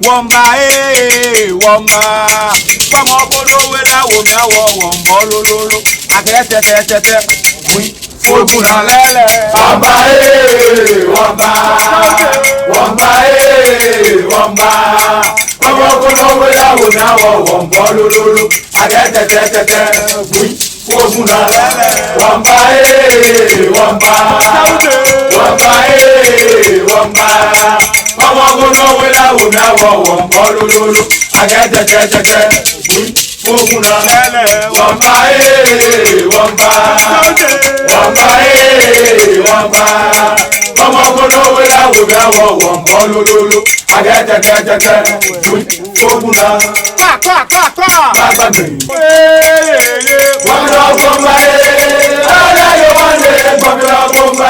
Wamba wamba. Wamo bodo wela womi awo wombo lololo. Akete tete. Oui. Foguna lele. Wamba wamba. Wamba wamba. Wamo bodo wela womi awo wombo lololo. Akete tete. Oui. Foguna lele. Wamba wamba. Wamba wamba. Mama gono wela womi awo wombo lololo. Agete tete. Foguna lele. Wamba wamba. Wamba wamba. Mama gono wela womi awo wombo lololo. Agete tete. Foguna. Kwa. Agbagbe. Wamba wamba. Ala yo wande. Wamba wamba.